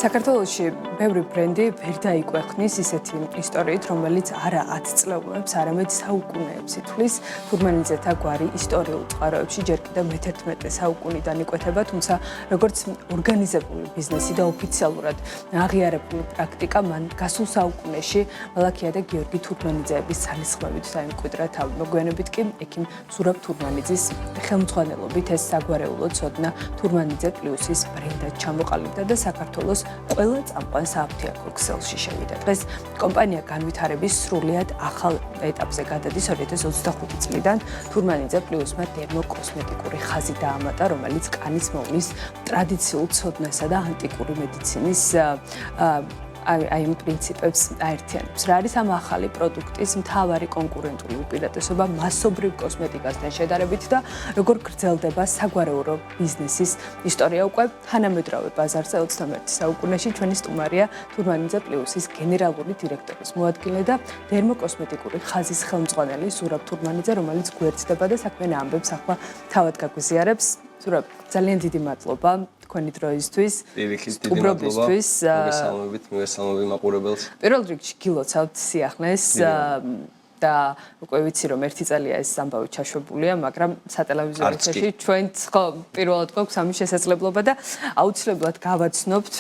საქართველოში ბევრი ბრენდი ვერ დაიკვეხნის ისეთი ისტორიით, რომელიც არა 10 წლეულებს, არამედ საუკუნეებს ითვლის. თურმანიძეთა გვარი ისტორიულ წყაროებში ჯერ კიდევ მე-11 საუკუნიდან იკვეთება, თუმცა როგორც ორგანიზებული ბიზნესი და ოფიციალურად აღიარებული პრაქტიკა მან გასულ საუკუნეში მალაქია და გიორგი თურმანიძეების ძალისხმევით დაიმკვიდრა თავი. მოგვიანებით კი ექიმ ზურაბ თურმანიძის ხელმძღვანელობით ეს საგვარეულო ცოდნა თურმანიძე პლუსის ბრენდად ჩამოყალიბდა და საქართველოს ყველა წამყვან სააფთიაქო ქსელში შევიდა. დღეს კომპანია განვითარების სრულიად ახალ ეტაპზე გადადის 2025 წლიდან. თურმანიძე პლუსმა დერმოკოსმეტიკური ხაზი დაამატა, რომელიც კანის მოვლის ტრადიციულ ცოდნასა და ანტიკური მედიცინის აი იმ პრინციპებს აერთიანებს. რა არის ამ ახალი პროდუქტის მთავარი კონკურენტული უპირატესობა მასობრივ კოსმეტიკასთან შედარებით და როგორ გრძელდება საგვარეულო ბიზნესის ისტორია უკვე თანამედროვე ბაზარზე 21 საუკუნეში. ჩვენი სტუმარია თურმანიძე პლუსის გენერალური დირექტორის მოადგილე და დერმოკოსმეტიკური ხაზის ხელმძღვანელი ზურაბ თურმანიძე, რომელიც გვერდდება და საქმიან ამბებს ახლა თავად გაგვიზიარებს. ზურაბ, ძალიან დიდი მადლობა თქვენი დროისთვის. სტუმრობისთვის. მოგესალმებით მაყურებელს. პირველ რიგში გილოცავთ სიახლეს და უკვე ვიცი რომ ერთი წელია ეს ამბავი ჩაშვებულია, მაგრამ სატელევიზიო ეთერში ჩვენც ხო პირველად გვაქვს ამის შესაძლებლობა და აუცილებლად გავაცნობთ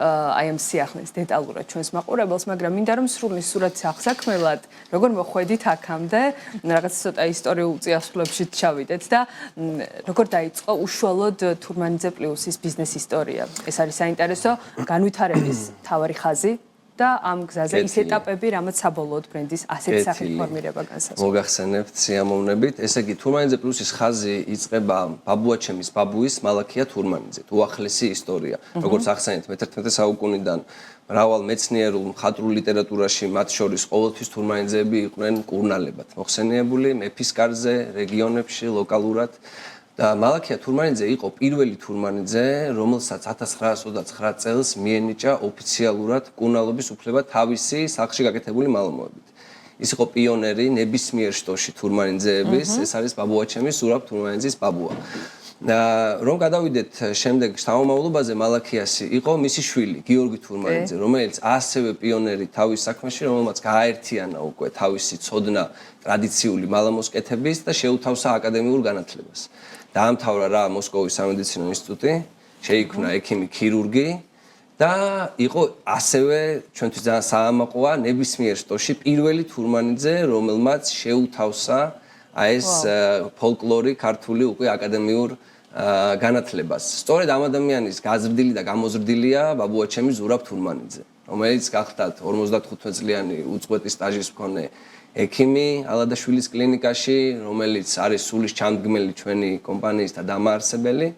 აი ამ სიახლეს დეტალურად ჩვენს მაყურებელს, მაგრამ მინდა რომ სრული სურათი აღსაქმელად როგორ მოხვედით აქამდე, რაღაც ცოტა ისტორიულ წიაღისეულებში ჩავიდეთ და როგორ დაიწყო უშუალოდ თურმანიძე პლუსის ბიზნეს ისტორია. ეს არის საინტერესო განვითარების მთავარი ხაზი და ამ გზაზე ის ეტაპები, რამაც საბოლოოდ ბრენდის ასეთ სახით ფორმირება განსაზღვრება. მოგახსენებთ სიამოვნებით. ესე იგი, თურმანიძე პლუსის ხაზი იწყება ბაბუაჩემის ბაბუის მალაქია თურმანიძე. უახლესი ისტორია. როგორც ახსენეთ, მე-11 საუკუნიდან მრავალ მეცნიერულ მხატვრულ ლიტერატურაში, მათ შორის ყოველთვის თურმანიძეები იყვნენ მკურნალებად მოხსენიებული მეფის კარზე, რეგიონებში, ლოკალურად. და მალაქია თურმანიძე იყო პირველი თურმანიძე, რომელსაც 1929 წელს მიენიჭა ოფიციალურად მკურნალობის უფლება თავისი სახლში გაკეთებული მალომოებით. ის იყო პიონერი ნებისმიერ შტოში თურმანიძეების, ეს არის ბაბუაჩემის ზურაბ თურმანიძის ბაბუა. რომ გადავიდეთ შემდეგ შთამომავლობაზე, მალაქიასი იყო მისი შვილი გიორგი თურმანიძე, რომელიც ასევე პიონერი თავის საქმეში, რომელმაც გააერთიანა უკვე თავისი ცოდნა ტრადიციული მალამოსკეთების და შეუთავსა აკადემიურ განათლებას. დაამთავრა რა მოსკოვის სამედიცინო ინსტიტუტი, შეიქმნა ექიმი ქირურგი და იყო ასევე ჩვენთვის ძალიან საამაყოა ნებისმიერ შტოში პირველი თურმანიძე, რომელმაც შეუთავსა ეს ფოლკლორი ქართული უკვე აკადემიურ განათლებას. სწორედ ამ ადამიანის გაზრდილი და გამოზრდილია ბაბუაჩემი ზურაბ თურმანიძე, რომელიც გახდათ 55 წლიანი უწყვეტი სტაჟის მქონე ექიმი ალადაშვილის კლინიკაში, რომელიც არის სულის ჩამდგმელი ჩვენი კომპანიის და დამაარსებელი,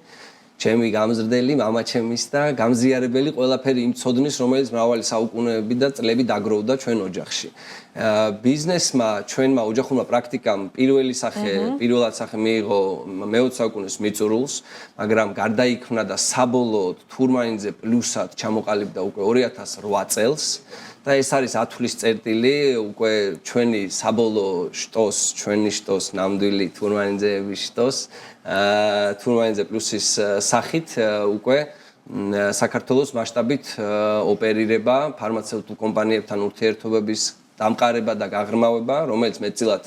ჩემი გამზრდელი, მამაჩემის და გამზიარებელი ყველაფერი იმ ცოდნის, რომელიც მრავალი საუკუნეები და წლები დაგროვდა ჩვენ ოჯახში. ბიზნესმა, ჩვენმა ოჯახურმა პრაქტიკამ პირველად სახე მიიღო მე-20 საუკუნის მიწურულს, მაგრამ გარდაიქმნა და საბოლოოდ თურმანიძე პლუსად ჩამოყალიბდა უკვე 2008 წელს. და ეს არის ათვლის წერტილი უკვე ჩვენი საბოლოო შტოს, ჩვენი შტოს ნამდვილი თურმანიძეების შტოს, თურმანიძე პლუსის სახით უკვე საქართველოს მასშტაბით ოპერირება, ფარმაცევტულ კომპანიებთან ურთიერთობების დამყარება და გაღრმავება, რომელიც მეტწილად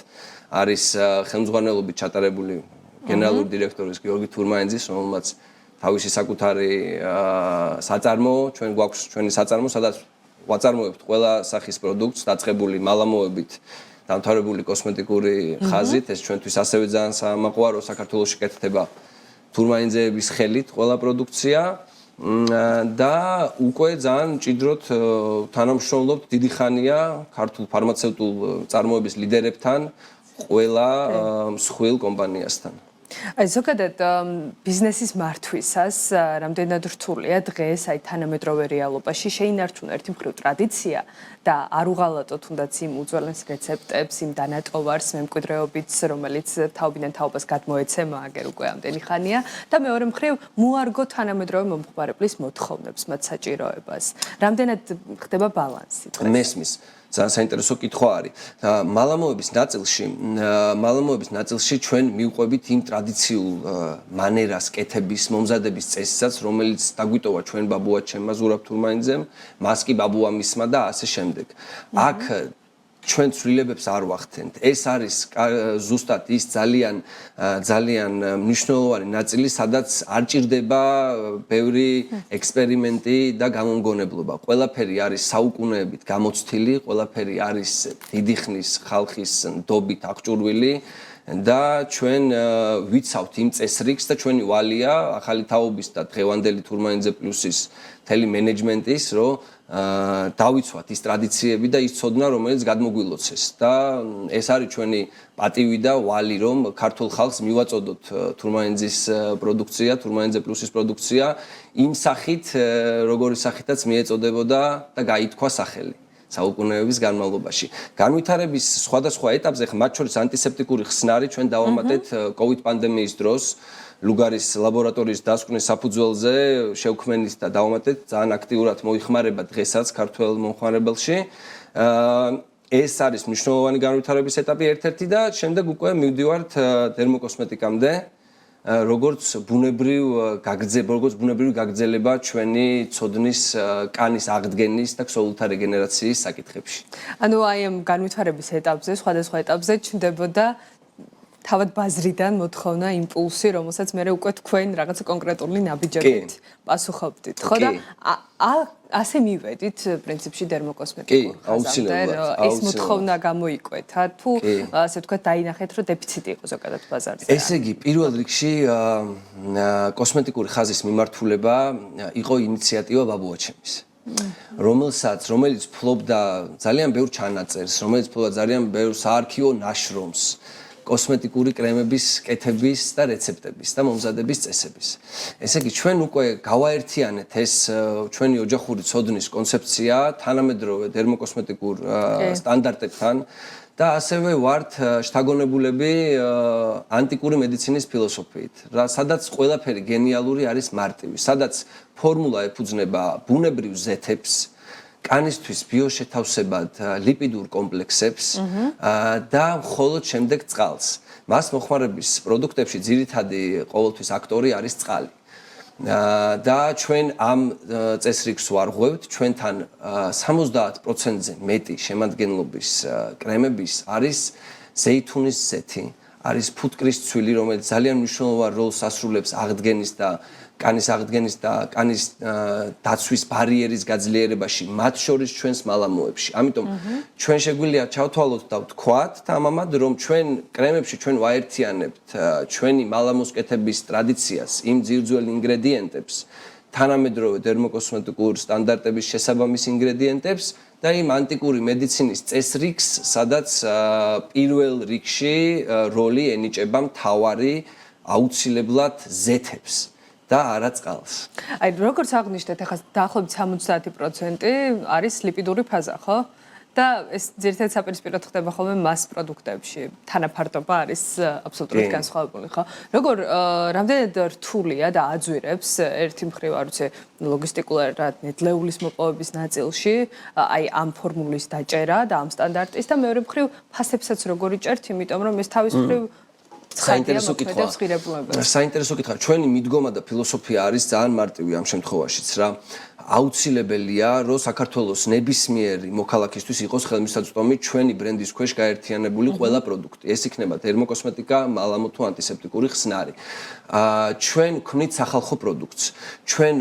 არის ხელმძღვანელობით ჩატარებული გენერალური დირექტორის გიორგი თურმანიძის, რომელმაც თავისი საკუთარი საწარმო, ჩვენ გვაქვს ჩვენი საწარმო, სადაც ვაწარმოებთ ყველა სახის პროდუქტს, დაწყებული მალამოებით, დამთავრებული კოსმეტიკური ხაზით. ეს ჩვენთვის ასევე ძალიან საამაყოა, რომ საქართველოში კეთდება თურმანიძეების ხელით ყველა პროდუქცია და უკვე ძალიან მჭიდროდ თანამშრომლობთ დიდი ხანია ქართულ ფარმაცევტულ წარმოების ლიდერებთან, ყველა მსხვილ კომპანიასთან. აი ზოგადად ბიზნესის მართვისას რამდენად რთულია დღეს აი თანამედროვე რეალობაში შეინარჩუნა ერთი მხრივ ტრადიცია და არ უღალატოთ თუნდაც იმ უძველეს რეცეპტებს, იმ დანატოვარს მემკვიდრეობით, რომელიც თაობიდან თაობას გადმოეცემა აგერ უკვე ამდენი ხანია და მეორე მხრივ მოარგო თანამედროვე მომხმარებლის მოთხოვნებს, მათ საჭიროებას. რამდენად ხდება ბალანსი? მესმის. ძალიან საინტერესო კითხვა არის. მალამოების ნაწილში ჩვენ მივყვებით იმ ტრადიციულ მანერას, კეთების, მომზადების წესსაც, რომელიც დაგვიტოვა ჩვენ ბაბუაჩემმა ზურაბ თურმანიძემ, მას კი ბაბუამისმა და ასე შემდეგ. აქ ჩვენ ცვლილებებს არ ვახდენთ. ეს არის ზუსტად ის ძალიან მნიშვნელოვანი ნაწილი, სადაც არ ჭირდება ბევრი ექსპერიმენტი და გამომგონებლობა. ყველაფერი არის საუკუნეებით გამოცდილი, ყველაფერი არის დიდი ხნის ხალხის ნდობით აღჭურვილი და ჩვენ ვიცავთ იმ წესრიგს და ჩვენი ვალია ახალი თაობის და დღევანდელი თურმანიძე პლუსის მთელი მენეჯმენტის, რომ დავიცვათ ის ტრადიციები და ის ცოდნა, რომელიც გადმოგვილოცეს და ეს არის ჩვენი პატივი და ვალი, რომ ქართულ ხალხს მივაწოდოთ თურმანიძის პროდუქცია, თურმანიძე პლუსის პროდუქცია იმ სახით, როგორი სახითაც მიეწოდებოდა და გაითქვა სახელი საუკუნეების განმავლობაში. განვითარების სხვადასხვა ეტაპზე, მათ შორის ანტისეპტიკური ხსნარი ჩვენ დავამატეთ COVID პანდემიის დროს ლუგარის ლაბორატორიის დასკვნის საფუძველზე შევქმენით და დავამატეთ ძალიან აქტიურად მოიხმარება დღესაც ქართველ მომხმარებელში. ეს არის მნიშვნელოვანი განვითარების ეტაპი ერთ-ერთი და შემდეგ უკვე მივდივართ დერმოკოსმეტიკამდე, როგორც ბუნებრივი გაგრძელება ჩვენი ცოდნის კანის აღდგენის და ქსოვილთა რეგენერაციის საკითხებში. ანუ აი ამ განვითარების ეტაპზე, სხვადასხვა ეტაპზე ჩნდებოდა თავად ბაზრიდან მოთხოვნა, იმპულსი, რომელსაც მე უკვე თქვენ რაღაცა კონკრეტული ნაბიჯებით პასუხობდით, ხო და ასე მივედით პრინციპში დერმოკოსმეტიკურ ხაზამდე, ეს მოთხოვნა გამოიკვეთა, თუ ასე ვთქვათ, დაინახეთ, რომ დეფიციტი იყო ზოგადად ბაზარზე. ესე იგი, პირველ რიგში კოსმეტიკური ხაზის მიმართულება იყო ინიციატივა ბაბუაჩემის. რომელიც ფლობდა ძალიან ბევრ ჩანაწერს, რომელიც ფლობდა ძალიან ბევრ საარქივო ნაშრომს. კოსმეტიკური კრემების, კეთების და რეცეპტების და მომზადების წესების. ესე იგი, ჩვენ უკვე გავაერთიანეთ ეს ჩვენი ოჯახური ცოდნის კონცეფცია თანამედროვე დერმოკოსმეტიკურ სტანდარტებთან და ასევე ვართ შთაგონებულები ანტიკური მედიცინის ფილოსოფიით, სადაც ყველაფერი გენიალური არის მარტივი, სადაც ფორმულა ეფუძნება ბუნებრივ ზეთებს, კანისთვის ბიოშეთავსებად ლიპიდურ კომპლექსებს და მხოლოდ შემდეგ წყალს. მას მოხმარების პროდუქტებში ძირითადი ყოველთვის აქტორი არის წყალი. და ჩვენ ამ წესრიგს ვარღვევთ, ჩვენთან 70%-ზე მეტი შემადგენლობის კრემების არის ზეითუნის ზეთი, არის ფუტკრის ცვილი, რომელიც ძალიან მნიშვნელოვან როლს ასრულებს აღდგენის და კანის აღდგენის და კანის დაცვის ბარიერის გაძლიერებაში, მათ შორის ჩვენს მალამოებში. ამიტომ ჩვენ შეგვიძლია ჩავთვალოთ და ვთქვათ თამამად, რომ ჩვენ კრემებში ჩვენ ვაერთიანებთ ჩვენი მალამოსკეთების ტრადიციას, იმ ძირძველ ინგრედიენტებს, თანამედროვე დერმოკოსმეტიკურ სტანდარტების შესაბამის ინგრედიენტებს და იმ ანტიკური მედიცინის წესრიგს, სადაც პირველ რიგში როლი ენიჭება მთავარი აუცილებლად ზეთებს. და არა წყალს. აი, როგორც აღნიშნეთ, ახლა დაახლოებით 70% არის ლიპიდური ფაზა, ხო? და ეს ძირითადად საპირისპიროდ ხდება ხოლმე მას პროდუქტებში. თანაფარდობა არის აბსოლუტურად განსხვავებული, ხო? რამდენად რთულია და აძვირებს ერთი მხრივ, არ ვიცი, ლოგისტიკურად ნედლეულის მოპოვების ნაწილში, აი ამ ფორმულის დაჭერა და ამ სტანდარტის და მეორე მხრივ ფასებსაც როგორ იჭერთ, იმიტომ რომ ეს თავის მხრივ საინტერესო კითხვა. ჩვენი მიდგომა და ფილოსოფია არის ძალიან მარტივი ამ შემთხვევაშიც რა. აუცილებელია, რომ საქართველოს ნებისმიერი მოქალაქისთვის იყოს ხელმისაწვდომი ჩვენი ბრენდის ქვეშ გაერთიანებული ყველა პროდუქტი. ეს იქნება დერმოკოსმეტიკა, მალამო თუ ანტისეპტიკური ხსნარი. ჩვენ ვქმნით სახალხო პროდუქტს. ჩვენ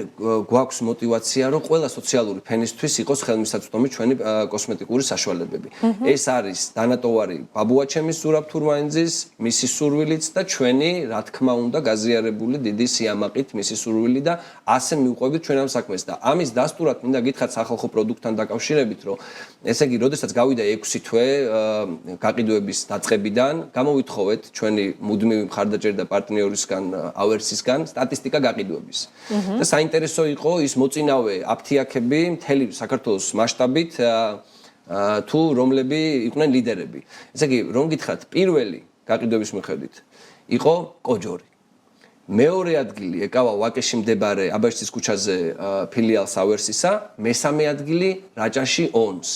გვაქვს мотиваცია, რომ ყველა სოციალური ფენისთვის იყოს ხელმისაწვდომი ჩვენი კოსმეტიკური საშუალებები. ეს არის დანატოვარი ბაბუაჩემის ზურაბ თურმანიძის, მისი სურვილიც და ჩვენი, რა თქმა უნდა, გაზიარებული დიდი სიამაყით მისი სურვილი და ასე მივყვებით ჩვენ ამ საქმეს და ამის დასტურად მინდა გითხრათ სახალხო პროდუქტთან დაკავშირებით, რომ ესე იგი, როდესაც გავიდა 6 თვე გაყიდვების დაწყებიდან, გამოვითხოვეთ ჩვენი მუდმივი მხარდაჭერი და პარტნიორისგან, ავერსისგან სტატისტიკა გაყიდვების. და საინტერესო იყო ის მოწინავე აფთიაქები მთელი საქართველოს მასშტაბით, თუ რომლები იყვნენ ლიდერები. ესე იგი, რომ გითხრათ, პირველი გაყიდვების მიხედვით იყო კოჯორი. მეორე ადგილი ეკავა ვაკეში მდებარე აბაშიძის ქუჩაზე ფილიალს ავერსისა, მესამე ადგილი რაჭაში ონს.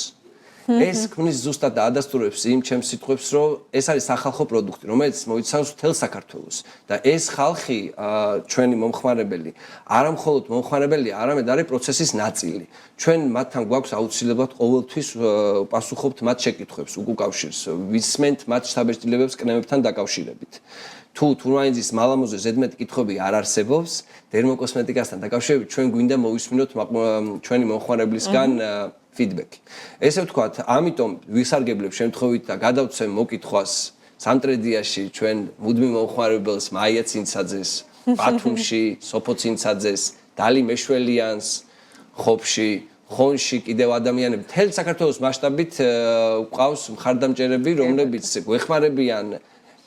ეს ქმნის ზუსტად ადასტურებს იმ ჩემს სიტყვებს, რომ ეს არის სახალხო პროდუქტი, რომელიც მოიცავს მთელ საქართველოს და ეს ხალხი ჩვენი მომხმარებელი, არა მხოლოდ მომხმარებელია, არამედ არის პროცესის ნაწილი. ჩვენ მათთან გვაქვს აუცილებლად ყოველთვის პასუხობთ მათ შეკითხვებს, უკავშირს, ვისმენთ მათ შთაბეჭდილებებს კრემებთან დაკავშირებით. თუ თურმანიძის მალამოზე ზედმეტი კითხვები არ არსებობს, დერმოკოსმეტიკასთან დაკავშირებით ჩვენ გვინდა მოვისმინოთ ჩვენი მომხმარებლისგან ფიდბექი. ესე ვთქვათ, ამიტომ ვისარგებლებ შემთხვევით და გადავცემ მოკითხვას სამტრედიაში ჩვენ მუდმივ მომხმარებელს მაია ცინცაძეს, ბათუმში სოფო ცინცაძეს, დალი მეშველიანს, ხობში, ხონში კიდევ ადამიანები მთელ საქართველოს მასშტაბით გვყავს მხარდამჭერები, რომლებიც გვეხმარებიან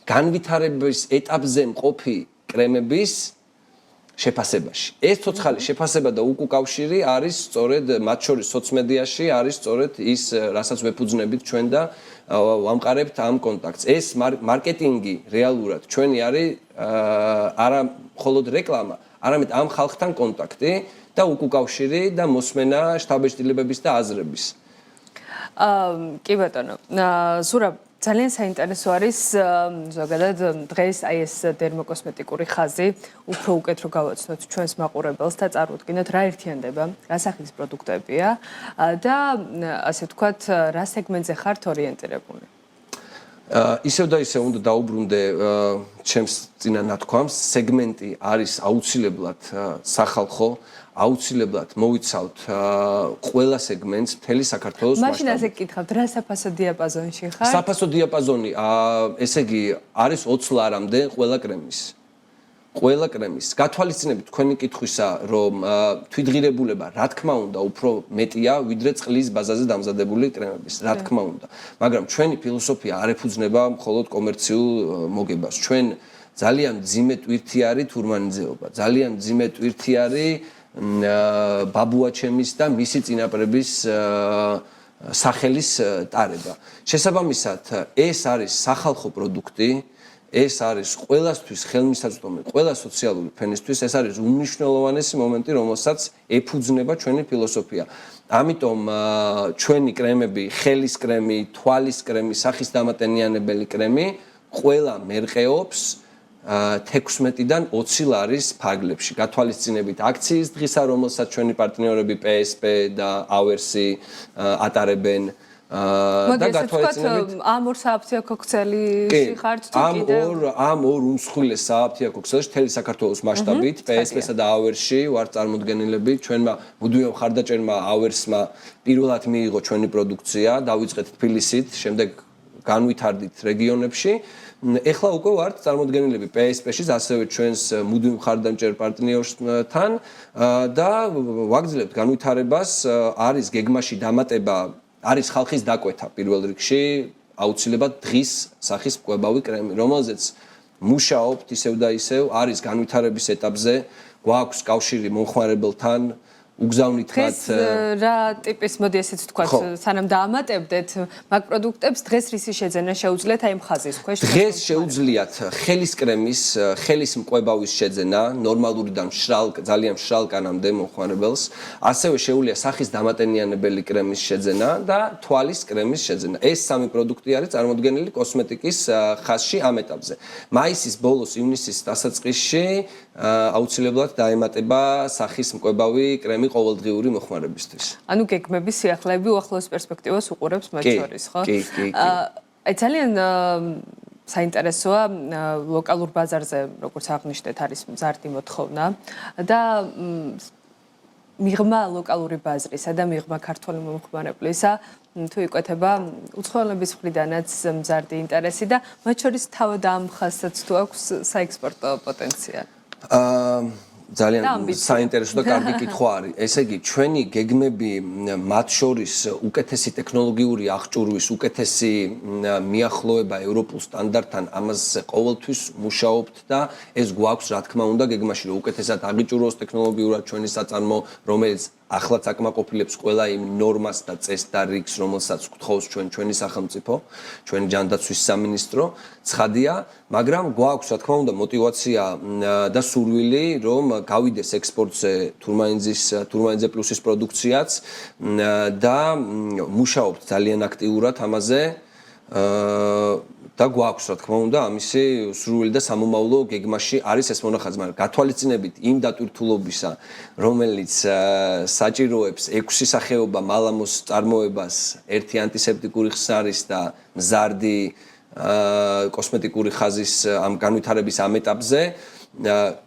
განვითარების ეტაპზე მყოფი კრემების შეფასებაში. ეს ცოცხალი შეფასება და უკავშირი არის სწორედ მათ შორის სოციმედიაში არის სწორედ ის, რასაც ვეფუძნებით ჩვენ და ვამყარებთ ამ კონტაქტს. ეს მარკეტინგი რეალურად ჩვენი არის არა მხოლოდ რეკლამა, არამედ ამ ხალხთან კონტაქტი და უკავშირი და მოსმენა შთაბეჭდილებების და აზრების. კი ბატონო, ზურაბ ძალიან საინტერესო არის ზოგადად დღეს აი ეს დერმოკოსმეტიკური ხაზი უფრო უკეთ რო გავაცნოთ ჩვენს მაყურებელს და წარუდგინოთ რა ერთიანდება, რა სახის პროდუქტებია და ასე ვთქვათ, რა სეგმენტზე ხართ ორიენტირებული. ისევ და ისევ უნდა დაუბრუნდე ჩემს წინა ნათქვამს, სეგმენტი არის აუცილებლად სახალხო, აუცილებლად მოვიცავთ ყველა სეგმენტს მთელი საქართველოს მასშტაბით. მაშინ ასე გკითხავთ, რა საფასო დიაპაზონში ხარ? საფასო დიაპაზონი, ესე იგი, არის 20 ლარამდე ყველა კრემის. ყველა კრემის. გათვალისწინებით თქვენი კითხვისა, რომ თვითღირებულება, რა თქმა უნდა, უფრო მეტია, ვიდრე წყლის ბაზაზე დამზადებული კრემების, რა თქმა უნდა. მაგრამ ჩვენი ფილოსოფია არ ეფუძნება მხოლოდ კომერციულ მოგებას. ჩვენ ძალიან მძიმე ტვირთი არის თურმანიძეობა, ძალიან მძიმე ტვირთი არის ბაბუაჩემის და მისი წინაპრების სახელის ტარება. შესაბამისად, ეს არის სახალხო პროდუქტი, ეს არის ყველასთვის ხელმისაწვდომი, ყველა სოციალური ფენისთვის, ეს არის უმნიშვნელოვანესი მომენტი, რომელსაც ეფუძნება ჩვენი ფილოსოფია. ამიტომ ჩვენი კრემები, ხელის კრემი, თვალის კრემი, სახის დამატენიანებელი კრემი ყველა მერყეობს 16-დან 20 ლარის ფარგლებში. გათვალისწინებით აქციის დღისა, რომელსაც ჩვენი პარტნიორები PSP და Aversi ატარებენ და გათვალისწინებით ამ ორ სააფთიაქო ქსელში ხართ თუ კიდევ ამ ორ უმსხვილეს სააფთიაქო ქსელში მთელი საქართველოს მასშტაბით PSP-სა და Aversi ვარ წარმოდგენილები. ჩვენმა მუდმივ მხარდაჭერმა Aversi-მა პირველად მიიღო ჩვენი პროდუქცია, დავიწყეთ თბილისით, შემდეგ განვითარდით რეგიონებში. ეხლა უკვე ვართ წარმოდგენილები PSP-ში, ასევე ჩვენს მუდმივ მხარდამჭერ პარტნიორთან და ვაგრძელებთ განვითარებას, არის გეგმაში დამატება, არის ხალხის დაკვეთა პირველ რიგში, აუცილებლად დღის სახის მკვლევარი კრემი, რომელზეც მუშაობთ ისევ და ისევ, არის განვითარების ეტაპზე, გვაქვს კავშირი მომხმარებელთან, უგზავნით მათ რა ტიპის, მოდი ესეც ვთქვათ, სანამ დაამატებდეთ მაგ პროდუქტებს, დღეს რისი შეძენა შეუძლიათ აი მხაზის ქვეშ? დღეს შეუძლიათ ხელის კრემის, ხელის მკვლევავის შეძენა, ნორმალურიდან ძალიან მშრალ კანამდე მომხმარებელს, ასევე შეუძლია სახის დამატენიანებელი კრემის შეძენა და თვალის კრემის შეძენა. ეს სამი პროდუქტი არის წარმოდგენილი კოსმეტიკის ხაზში ამ ეტაპზე. მაისის ბოლოს, ივნისის დასაწყისში აუცილებლად დაემატება სახის მკვლევარი კრემი ყოველდღიური მოხმარებისთვის. ანუ გეგმების სიახლეები უახლოეს პერსპექტივას უყურებს მათ შორის, ხო? კი. აი ძალიან საინტერესოა ლოკალურ ბაზარზე, როგორც აღნიშნეთ, არის მზარდი მოთხოვნა და მიღმა ლოკალური ბაზრისა და მიღმა ქართული მომხმარებლისა თუ იკვეთება უცხოელების მხრიდანაც მზარდი ინტერესი და მათ შორის თავად ამ ხაზსაც თუ აქვს საექსპორტო პოტენციალი. ძალიან საინტერესო და კარგი კითხვა არის. ესე იგი, ჩვენი გეგმები მათ შორის უკეთესი ტექნოლოგიური აღჭურვის, უკეთესი მიახლოება ევროპულ სტანდარტთან, ამაზე ყოველთვის მუშაობთ და ეს გვაქვს, რა თქმა უნდა, გეგმაში, რომ უკეთესად აღიჭუროს ტექნოლოგიურად ჩვენი საწარმო, რომელიც ახლაც აკმაყოფილებს ყველა იმ ნორმას და წესს და რიგს, რომელსაც გვთხოვს ჩვენი სახელმწიფო, ჩვენი ჯანდაცვის სამინისტრო, ცხადია, მაგრამ გვაქვს, რა თქმა უნდა, мотиваცია და სურვილი, რომ გავიდეს ექსპორტზე თურმანიძე პლუსის პროდუქციაც და მუშაობთ ძალიან აქტიურად ამაზე. და გვაქვს, რა თქმა უნდა, ამისი სრული და სამომავლო გეგმაში არის ეს მონახაზი, მაგრამ გათვალისწინებით იმ დატვირთულობისა, რომელიც საჭიროებს 6 სახეობა მალამოს წარმოებას, ერთი ანტისეპტიკური ხსარის და მზარდი კოსმეტიკური ხაზის ამ განვითარების ამ ეტაპზე,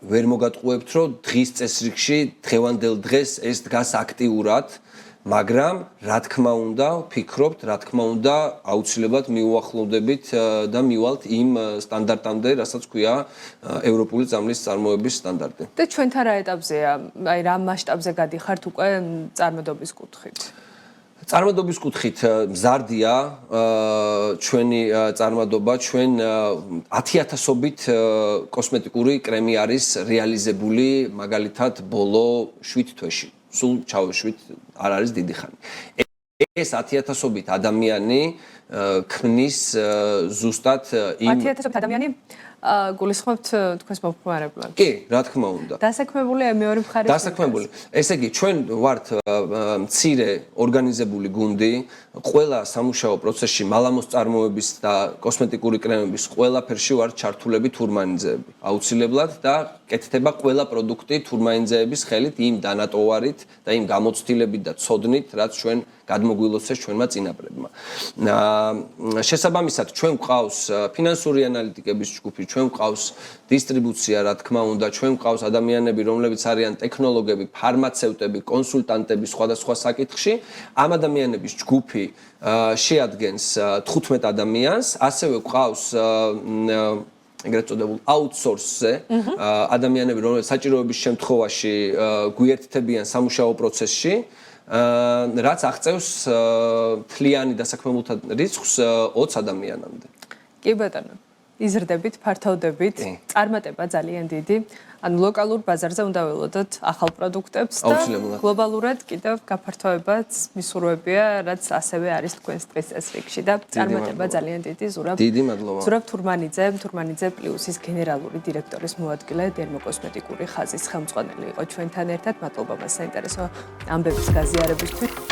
ვერ მოგატყუებთ, რომ დღის წესრიგში დღევანდელ დღეს ეს დგას აქტიურად. მაგრამ რა თქმა უნდა, ვფიქრობთ, რა თქმა უნდა, აუცილებლად მიუახლოვდებით და მივალთ იმ სტანდარტამდე, რასაც ქვია ევროპული წამლის წარმოების სტანდარტი. და ჩვენთან რა ეტაპზეა? აი რა მასშტაბზე გადიხართ უკვე წარმოდობის კუთხით? წარმოდობის კუთხით მზარდია ჩვენი წარმოდობა, ჩვენ 10,000-ობით კოსმეტიკური კრემი არის რეალიზებული მაგალითად ბოლო 7 თვეში. სულ ჩავეშვით, არ არის დიდი ხანი. ეს 10,000-ობით ადამიანი ქმნის ზუსტად იმ 10,000 ადამიანი გულისხმობთ თქვენს მომხმარებლებს. კი, რა თქმა უნდა. დასაქმებულია მეორე მხარეს. დასაქმებული. ესე იგი, ჩვენ ვართ მცირე ორგანიზებული გუნდი, ყველა სამუშაო პროცესში მალამოს წარმოების და კოსმეტიკური კრემების ყველაფერში ვართ ჩართულები თურმანიძეები. აუცილებლად და კეთდება ყველა პროდუქტი თურმანიძეების ხელით, იმ დანატოვარით და იმ გამოცდილებით და ცოდნით, რაც ჩვენ გადმოგვილოცეს ჩვენმა წინაპრებმა. შესაბამისად, ჩვენ გვყავს ფინანსური ანალიტიკების ჯგუფი, ჩვენ გვყავს დისტრიბუცია, რა თქმა უნდა, ჩვენ გვყავს ადამიანები, რომლებიც არიან ტექნოლოგები, ფარმაცევტები, კონსულტანტები სხვადასხვა საკითხში. ამ ადამიანების ჯგუფი შეადგენს 15 ადამიანს, ასევე გვყავს ეგრეთ წოდებულ აუთსორსზე ადამიანები, რომლებიც საჭიროების შემთხვევაში გვიერთდებიან სამუშაო პროცესში. რაც აღწევს თლიანი დასაქმებულთა რიცხვს 20 ადამიანამდე. კი ბატონო, იზრდებით, ფართოვდებით, წარმატება ძალიან დიდი. ანუ ლოკალურ ბაზარზე უნდა ველოდოთ ახალ პროდუქტებს და გლობალურად კიდევ გაფართოებაც მისურვებია, რაც ასევე არის თქვენს დღის წესრიგში და წარმატება ძალიან დიდი. დიდი მადლობა. ზურაბ თურმანიძე პლუსის გენერალური დირექტორის მოადგილე დერმოკოსმეტიკური ხაზის ხელმძღვანელი იყო ჩვენთან ერთად. მადლობა მას საინტერესო ამბების გაზიარებისთვის.